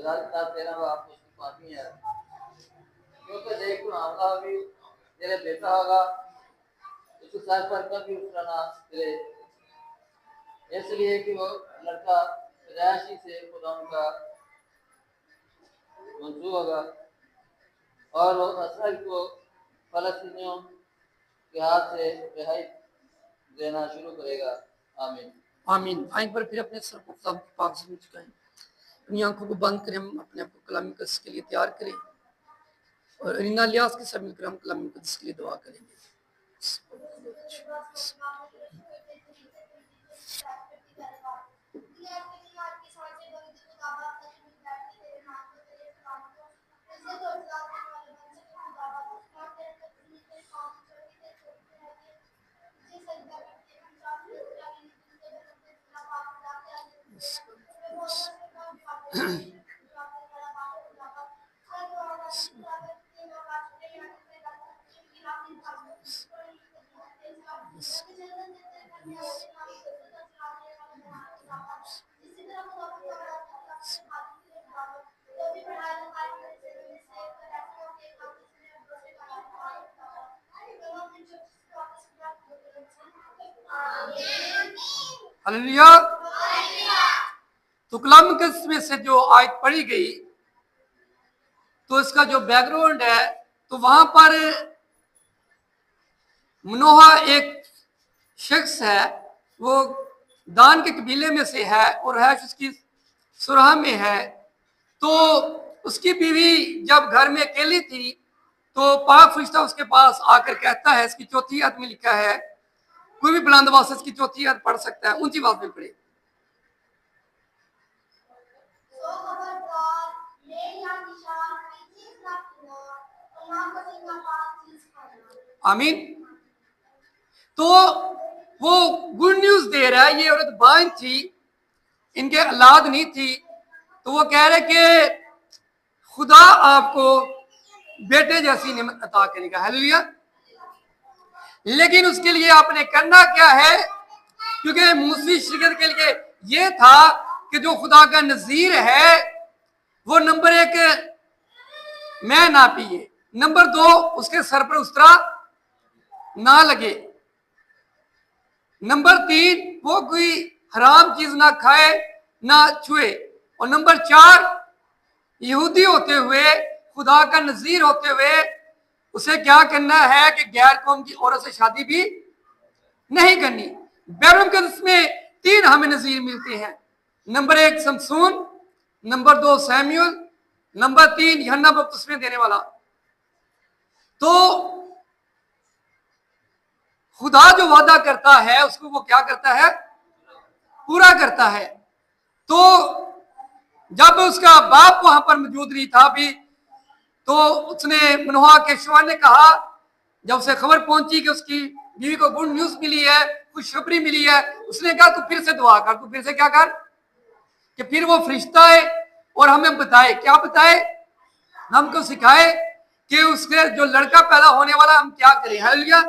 तेरा बाप उसकी पापी है, क्योंकि देख तू हमला भी तेरे बेटा होगा, उसके सर पर कभी उतरना तेरे, इसलिए कि वो लड़का पैदाइशी से खुदा का मंजूर होगा और वो असर को फलस्तीनियों के हाथ से रिहाई देना शुरू करेगा। आमीन आमीन। आइन पर फिर अपने सर को खुदा के पाक से झुकाएं, अपनी आंखों को बंद करें, हम अपने आप को कलामी कदस के लिए तैयार करें और अरीना लियास के साथ मिलकर हम कलामी कदस के लिए दुआ करेंगे। हालेलुया। तो कलाम मुकद्दस में से जो आयत पढ़ी गई, तो इसका जो बैकग्राउंड है, तो वहां पर मनोहा एक शख्स है, वो दान के कबीले में से है और हैश उसकी सुराह में है। तो उसकी बीवी जब घर में अकेली थी तो पाक फरिश्ता उसके पास आकर कहता है, इसकी चौथी आयत में लिखा है, कोई भी बुलंद आवाज से इसकी चौथी आयत पढ़ सकता है, ऊंची आवाज में पढ़े। आमीन। तो वो गुड न्यूज दे रहा है। ये औरत बांझ थी, इनके औलाद नहीं थी, तो वो कह रहे कि खुदा आपको बेटे जैसी नेमत अता करेगा। हालेलुया। लेकिन उसके लिए आपने करना क्या है, क्योंकि मूसी शिरकत के लिए ये था कि जो खुदा का नजीर है वो नंबर 1 मैं ना पिए, नंबर 2 उसके सर पर उस्तरा ना लगे, नंबर 3 वो कोई हराम चीज ना खाए ना छुए, और नंबर 4 यहूदी होते हुए, खुदा का नजीर होते हुए उसे क्या करना है कि गैर कौम की औरत से शादी भी नहीं करनी। बैरुम के उसमें 3 हमें नजीर मिलते हैं, number 1 Samson, number 2 Samuel, number 3 यूहन्ना बपतिस्मा देने वाला। तो खुदा जो वादा करता है उसको वो क्या करता है, पूरा करता है। तो जब उसका बाप वहां पर मौजूद नहीं था भी, तो उसने मनोहा के शौहर ने कहा, जब उसे खबर पहुंची कि उसकी बीवी को गुड न्यूज मिली है, खुशखबरी मिली है, उसने कहा तू फिर से दुआ कर, तू फिर से क्या कर कि फिर वो फरिश्ता है और हमें बताए, क्या बताए, हमको सिखाए कि उसके जो लड़का पैदा होने वाला हम क्या करें। हालेलुया।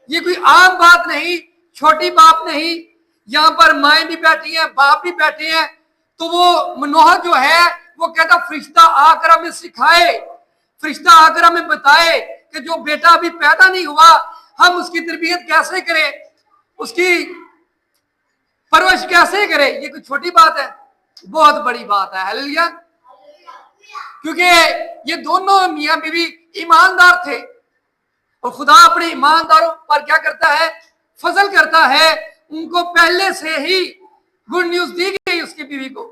ये कोई आम बात नहीं, छोटी बात नहीं, यहाँ पर माएँ भी बैठी हैं, बाप भी बैठे हैं। तो वो मनोहा जो है वो कहता फरिश्ता आकर हमें सिखाए, फरिश्ता आकर हमें बताए कि जो बेटा अभी पैदा नहीं हुआ हम उसकी तरबियत कैसे करें, उसकी परवरिश कैसे करें। ये कोई छोटी बात है, बहुत बड़ी बात है। हालेलुया। क्योंकि ये दोनों मियां बीवी ईमानदार थे और खुदा अपने ईमानदारों पर क्या करता है, फजल करता है। उनको पहले से ही गुड न्यूज दी गई उसकी बीवी को।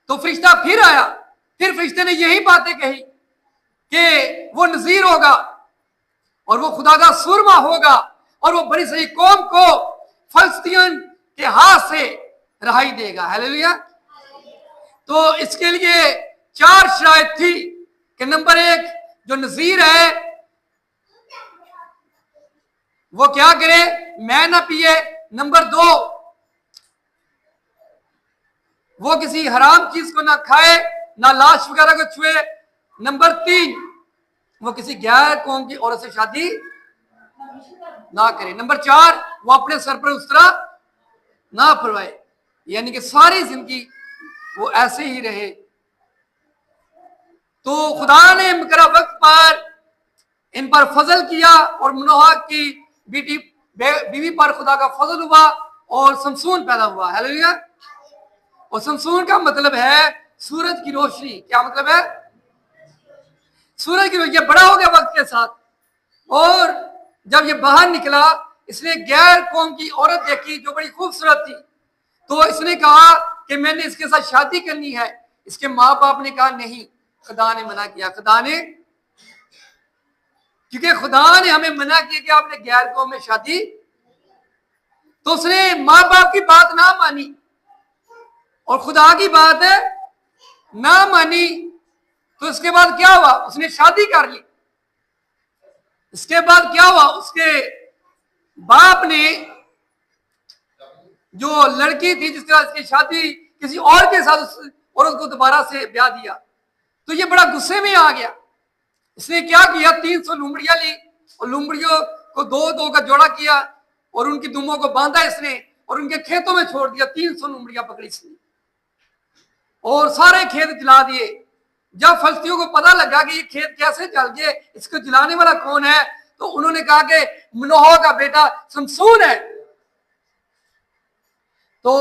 तो फरिश्ता फिर आया, फिर फरिश्ते ने यही बातें कही कि वो नजीर होगा और वो खुदा का सुरमा होगा और वो बड़ी सही कौम को फलस्तीन के हाथ से रहाई देगा। हालेलुया। तो इसके लिए 4 शराइत थी कि नंबर 1 जो नजीर है वो क्या करे, मैं ना पिए, नंबर 2 वो किसी हराम चीज को ना खाए, ना लाश वगैरह को छुए, नंबर 3 वो किसी गैर कौम की औरत से शादी ना करे, नंबर 4 वो अपने सर पर उस्तरा ना फरमाए, यानी कि सारी जिंदगी वो ऐसे ही रहे तो खुदा ने मुकर्रर वक्त पर इन पर फजल किया और मनोहा की बीवी पर खुदा का फजल हुआ और समसून पैदा हुआ। हालेलुया। और समसून का मतलब है सूरज की रोशनी। क्या मतलब है? सूरज की रोशनी। बड़ा हो गया वक्त के साथ, और जब ये बाहर निकला, इसने गैर कौम की औरत देखी जो बड़ी खूबसूरत थी, तो इसने कहा कि मैंने इसके साथ शादी करनी है। इसके माँ बाप ने कहा नहीं, खुदा ने मना किया। क्योंकि खुदा ने हमें मना किया कि आपने गैर कौम में शादी, तो उसने माँ बाप की बात ना मानी और खुदा की बात ना मानी। तो इसके बाद क्या हुआ? उसने शादी कर ली। इसके बाद क्या हुआ? उसके बाप ने जो लड़की थी जिसके साथ इसकी शादी किसी और के साथ, उस औरत को दोबारा से ब्याह दिया। तो ये बड़ा गुस्से में आ गया। इसने क्या किया? 300 लुमड़ियां ली और लुमड़ियों को दो दो का जोड़ा किया और उनकी दुमों को बांधा इसने और उनके खेतों में छोड़ दिया। 300 लुमड़ियां पकड़ी इसने और सारे खेत जला दिए। जब फलस्तियों को पता लगा कि ये खेत कैसे जल गए, इसको जलाने वाला कौन है, तो उन्होंने कहा कि मनोहा का बेटा समसून है। तो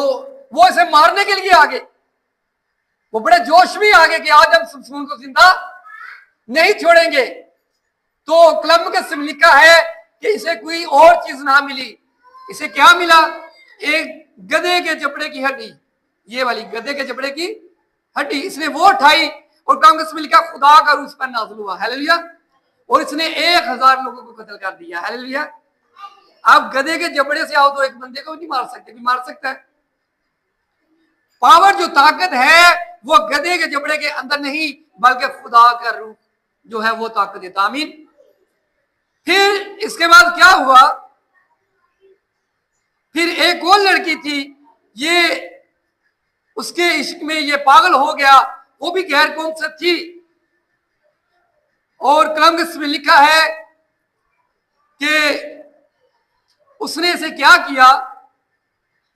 वो इसे मारने के लिए आ गए। वो बड़े जोश में आ गए कि आज हम समसून को जिंदा नहीं छोड़ेंगे। तो कलम के में लिखा है कि इसे कोई और चीज ना मिली। इसे क्या मिला? एक गधे के जबड़े की हड्डी, ये वाली गधे के जबड़े की हड्डी। इसने वो उठाई और कलम में लिखा खुदा का रूह इस पर नाज़िल हुआ। हालेलुया। और इसने 1000 लोगों को कत्ल कर दिया। हालेलुया। आप गधे के जबड़े से आओ तो एक बंदे को नहीं मार सकते, भी मार सकता है। पावर जो ताकत है वो गधे के जबड़े के अंदर नहीं, बल्कि खुदा का रूह जो है वो ताकत देता। आमीन। फिर इसके बाद क्या हुआ? फिर एक और लड़की थी, ये उसके इश्क में ये पागल हो गया। वो भी गैर कौम से थी और कलम में लिखा है कि उसने इसे क्या किया?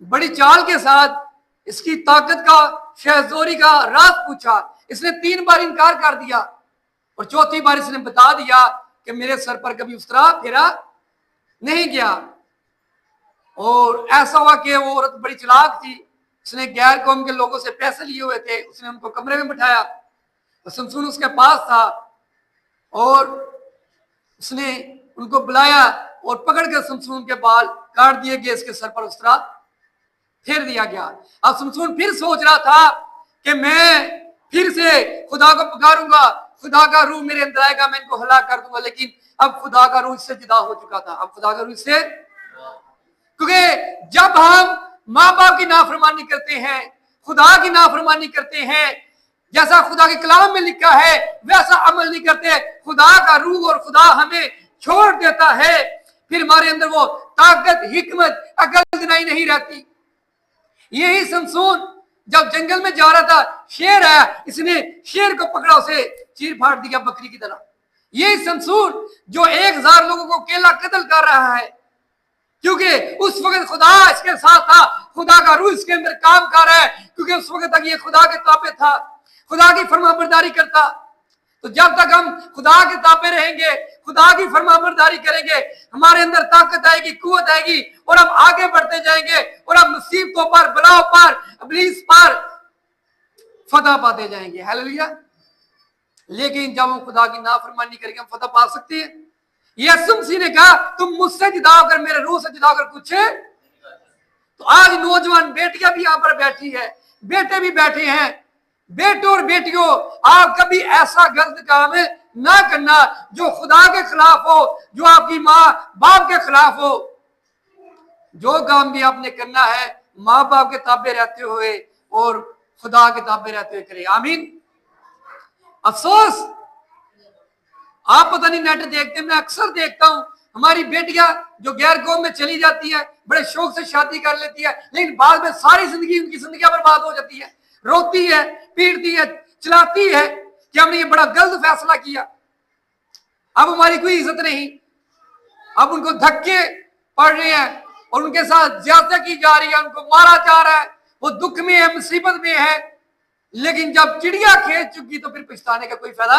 बड़ी चाल के साथ इसकी ताकत का, शहजोरी का राज पूछा। इसने 3 बार इनकार कर दिया और चौथी बार इसने बता दिया कि मेरे सर पर कभी उस तरह फेरा नहीं गया। और ऐसा हुआ कि वो औरत बड़ी चालाक थी। उसने गैर कौम के लोगों से पैसे लिए हुए थे। उसने उनको कमरे में बिठाया तो समसून उसके पास था और उसने उनको बुलाया और पकड़कर समसून के बाल काट दिए गए, इसके सर पर उस तरह फेर दिया गया। अब समसून फिर सोच रहा था कि मैं फिर से खुदा को पुकारूंगा, खुदा का रूह मेरे अंदर आएगा, मैं इनको हलाक कर दूंगा। लेकिन अब खुदा का रूह इससे जुदा हो चुका था। अब खुदा का रूह इससे, क्योंकि जब हम माँ बाप की नाफरमानी करते हैं, खुदा की नाफरमानी करते हैं, जैसा खुदा के कलाम में लिखा है वैसा अमल नहीं करते, खुदा का रूह और खुदा हमें छोड़ देता है। फिर हमारे अंदर वो ताकत, हिकमत, अकल दिनाई नहीं रहती। यही समसून जब जंगल में जा रहा था, शेर आया, इसने शेर को पकड़ा, उसे चीर फाड़ दिया बकरी की तरह। यही समसून जो 1000 लोगों को अकेला कत्ल कर रहा है, क्योंकि उस वक्त खुदा इसके साथ था, खुदा का रूह इसके अंदर काम कर रहा है, क्योंकि उस वक्त तक ये खुदा के ताबे था, खुदा की फरमाबरदारी करता। तो जब तक हम खुदा के ताबे रहेंगे, खुदा की फरमाबरदारी करेंगे, हमारे अंदर ताकत आएगी, कुव्वत आएगी और हम आगे बढ़ते जाएंगे और हम मुसीबतों पर, बलाओं पर, इब्लीस पर फतह पाते जाएंगे। हालेलुया। लेकिन जब हम खुदा की नाफरमानी करेंगे, हम फतह पा सकते हैं? यीशु मसीह ने कहा तुम मुझसे जुदा होकर, मेरे रूह से जुदा होकर कुछ। तो आज नौजवान बेटियां भी यहां पर बैठी है, बेटे भी बैठे हैं। बेटों और बेटियों, आप कभी ऐसा गलत काम ना करना जो खुदा के खिलाफ हो, जो आपकी माँ बाप के खिलाफ हो। जो काम भी आपने करना है, माँ बाप के ताबे रहते हुए और खुदा के ताबे रहते हुए करें। आमीन। अफसोस, आप पता नहीं नेट देखते, मैं अक्सर देखता हूं हमारी बेटियां जो गैर कौम में चली जाती है, बड़े शौक से शादी कर लेती है, लेकिन बाद में सारी जिंदगी उनकी जिंदगी बर्बाद हो जाती है। रोती है, पीटती है, चिल्लाती है कि हमने ये बड़ा गलत फैसला किया, अब हमारी कोई इज्जत नहीं। अब उनको धक्के पड़ रहे हैं और उनके साथ ज्यादती की जा रही है, उनको मारा जा रहा है, वो दुख में है, मुसीबत में है। लेकिन जब चिड़िया खेत चुकी तो फिर पछताने का कोई फायदा।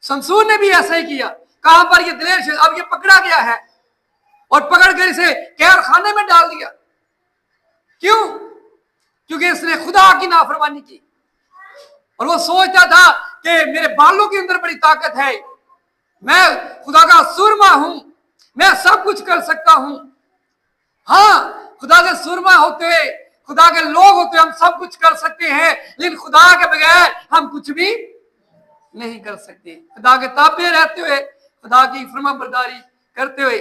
शमसून ने भी ऐसा ही किया। कहां पर ये दिलेर शेख, अब ये पकड़ा गया है और पकड़कर इसे कैद खाने में डाल दिया। क्यों? क्योंकि इसने खुदा की नाफरमानी की और वो सोचता था कि मेरे बालों के अंदर बड़ी ताकत है, मैं खुदा का सुरमा हूं, मैं सब कुछ कर सकता हूं। हाँ, खुदा के सुरमा होते हुए, खुदा के लोग होते हुए हम सब कुछ कर सकते हैं, लेकिन खुदा के बगैर हम कुछ भी नहीं कर सकते। खुदा के ताबे रहते हुए, खुदा की फरमाबरदारी करते हुए,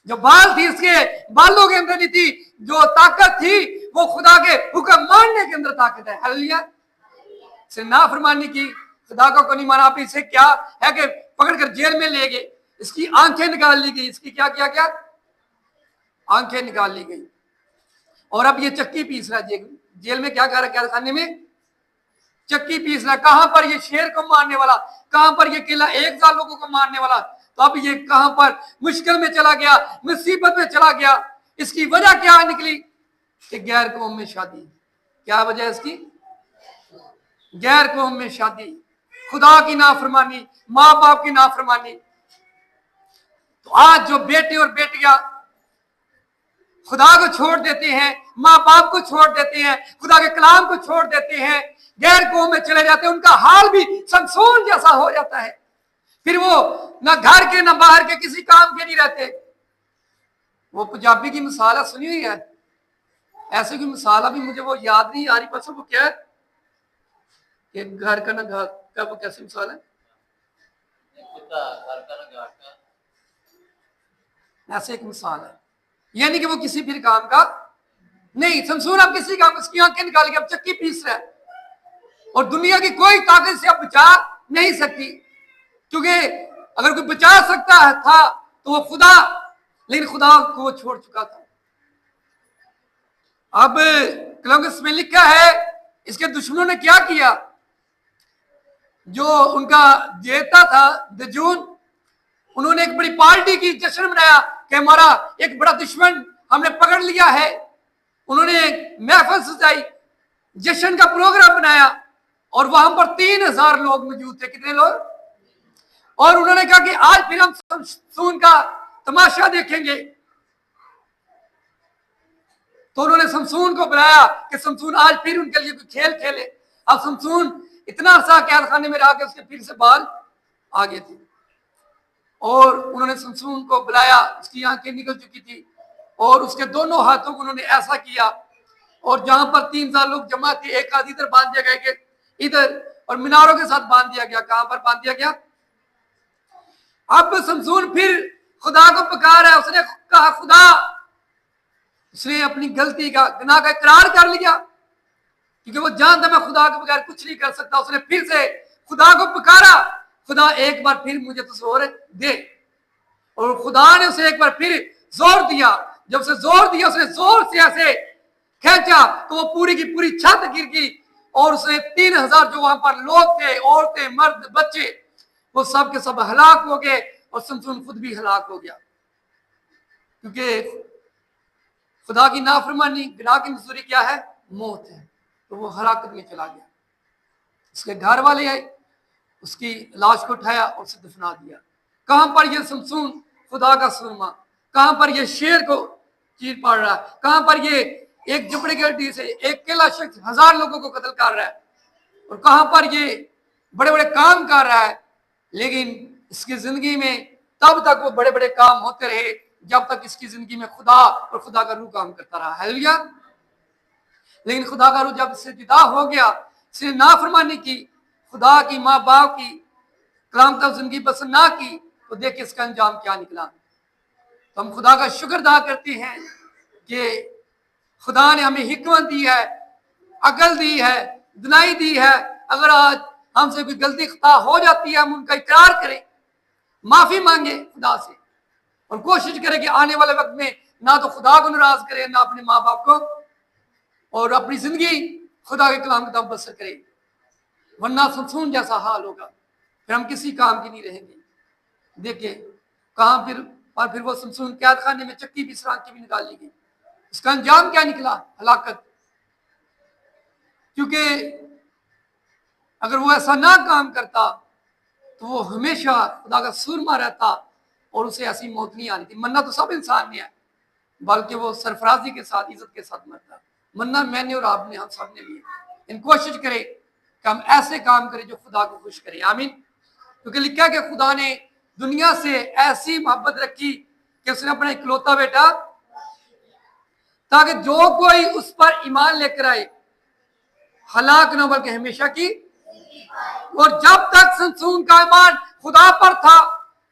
जो बाल थी इसके बालों के अंदर नहीं थी, जो ताकत थी वो खुदा के हुक्म मानने के अंदर ताकत है। हालेलुया। सिर्फ नाफरमानी की, खुदा को नहीं माना, आप इसे क्या है कि पकड़कर जेल में ले गए, इसकी आंखें निकाल ली गई, इसकी क्या किया, क्या आंखें निकाल ली गई और अब ये चक्की पीस रहा है जेल में। क्या कर रहा है कैद खाने में? चक्की पीस रहा है। कहां पर ये शेर को मारने वाला, कहां पर ये केला 1000 लोगों को मारने वाला, तो अब ये कहां पर मुश्किल में चला गया, मुसीबत में चला गया। इसकी वजह क्या निकली कि गैर कौम में शादी। क्या वजह है इसकी? गैर कौम में शादी, खुदा की नाफरमानी, माँ बाप की नाफरमानी। तो आज जो बेटे और बेटियां खुदा को छोड़ देते हैं, माँ बाप को छोड़ देते हैं, खुदा के कलाम को छोड़ देते हैं, गैर कौम में चले जाते हैं, उनका हाल भी शमसून जैसा हो जाता है। फिर वो ना घर के ना बाहर के किसी काम के नहीं रहते। वो पंजाबी की मिसाल सुनी हुई है, ऐसे की मिसाल अभी मुझे वो याद नहीं आ रही, पर वो क्या है कि घर का ना घर का, वो कैसी मिसाल है? ऐसे एक मिसाल है, यानी कि वो किसी भी काम का नहीं। शमसून अब किसी काम, उसकी आंखें निकाल के अब चक्की पीस रहा है और दुनिया की कोई ताकत से अब बचा नहीं सकती, क्योंकि अगर कोई बचा सकता था तो वो खुदा, लेकिन खुदा को वो छोड़ चुका था। अब कलंगस में लिखा है इसके दुश्मनों ने क्या किया। जो उनका जेता था दजून, उन्होंने एक बड़ी पार्टी की, जश्न मनाया कि हमारा एक बड़ा दुश्मन हमने पकड़ लिया है। उन्होंने महफिल सजाई, जश्न का प्रोग्राम बनाया और वहां पर 3000 लोग मौजूद थे। कितने लोग? और उन्होंने कहा कि आज फिर हम शमसून का तमाशा देखेंगे। तो उन्होंने शमसून को बुलाया कि शमसून आज फिर उनके लिए कोई खेल खेले। अब शमसून इतना अर्सा कैद खाने में रहा कि उसके फिर से बाल आ गए थे और उन्होंने शमसून को बुलाया, उसकी आंखें निकल चुकी थी और उसके दोनों हाथों को उन्होंने ऐसा किया और जहां पर 3000 लोग जमा थे, एक हाथ इधर बांध दिया गया, इधर, और मीनारों के साथ बांध दिया गया। कहां पर बांध दिया गया? अब शमसून फिर खुदा को पुकारा है। उसने कहा खुदा, उसने अपनी गलती का, गुनाह का इकरार कर लिया, क्योंकि वो जानता मैं खुदा के बगैर कुछ नहीं कर सकता। उसने फिर से खुदा को पुकारा, खुदा एक बार फिर मुझे तो जोर दे, और खुदा ने उसे एक बार फिर जोर दिया। जब उसे जोर दिया, उसने जोर से ऐसे खींचा तो वो पूरी की पूरी छत गिर गई और उसने 3000 जो वहां पर लोग थे, औरतें, मर्द, बच्चे, वो सब के सब हलाक हो गए और शमसून खुद भी हलाक हो गया, क्योंकि खुदा की नाफरमानी, गुनाह की मजदूरी क्या है? मौत है। तो वो हलाकत में चला गया। उसके घर वाले आए, उसकी लाश को उठाया और उसे दफना दिया। कहां पर ये शमसून खुदा का सुरमा, कहां पर ये शेर को चीर पाड़ रहा है, कहां पर ये एक झुपड़े की हड्डी से एक अकेला शख्स 1000 लोगों को कत्ल कर रहा है, और कहां पर ये बड़े बड़े काम कर रहा है। लेकिन इसकी जिंदगी में तब तक वो बड़े बड़े काम होते रहे जब तक इसकी जिंदगी में खुदा और खुदा का रूह काम करता रहा। हालेलुया। लेकिन खुदा का रूह जब इससे जुदा हो गया, इसने नाफरमानी की, खुदा की, माँ बाप की कलाम तक जिंदगी पसंद ना की, तो देखिए इसका अंजाम क्या निकला। तो हम खुदा का शुक्र अदा करते हैं कि खुदा ने हमें हिकमत दी है, अकल दी है, दुनाई दी है। अगर आज हमसे कोई गलती खता हो जाती है, हम उनका इकरार करें, माफी मांगे खुदा से, और कोशिश करें कि आने वाले वक्त में ना तो खुदा को नाराज करें, ना अपने माँ बाप को, और अपनी जिंदगी खुदा के कलाम किताब बसर करें, वरना शमसून जैसा हाल होगा, फिर हम किसी काम की नहीं रहेंगे। देखिए कहां फिर वो शमसून कैद खाने में चक्की भी सराख की भी निकाल ली गई। इसका अंजाम क्या निकला? हलाकत। क्योंकि अगर वो ऐसा ना काम करता तो वो हमेशा खुदा का सुरमा रहता और उसे ऐसी मौत नहीं आनी थी। मरना तो सब इंसान ने है, बल्कि वो सरफराजी के साथ, इज्जत के साथ मरता। मरना मैंने और आपने, हम सब ने भी है। इन कोशिश करें कि हम ऐसे काम करें जो खुदा को खुश करें। आमीन। क्योंकि लिखा है कि खुदा ने दुनिया से ऐसी मोहब्बत रखी कि उसने अपना इकलौता बेटा, ताकि जो कोई उस पर ईमान लेकर आए हलाक न बल्कि हमेशा की। और जब तक संसून का ईमान खुदा पर था,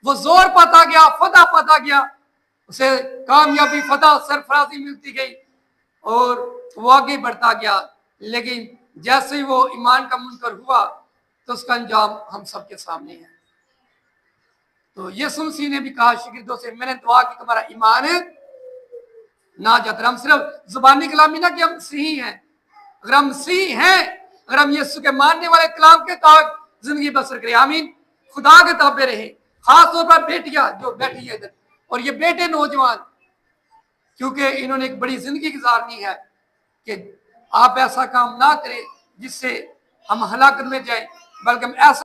वो जोर पाता गया, फतह पाता गया, उसे कामयाबी, फतह, सरफराजी मिलती गई और वो आगे बढ़ता गया। लेकिन जैसे ही वो ईमान का मुनकर हुआ तो उसका अंजाम हम सबके सामने है। तो यीशु मसीह ने भी कहा शागिर्दों से, मैंने दुआ की तुम्हारा ईमान ना जाता। हम सिर्फ जुबानी कलामी ना कि हम मसीही हैं, अगर हम मसीही हैं, अगर हम यीशु के मानने वाले कलाम के तहत जिंदगी बसर करें, आमीन, खुदा के ताबे रहे। खास तौर पर बेटियां जो बैठी है इधर, और ये बेटे नौजवान, क्योंकि इन्होंने एक बड़ी जिंदगी गुजारनी है, कि आप ऐसा काम ना करें जिससे हम हलाकत में जाए, बल्कि हम ऐसा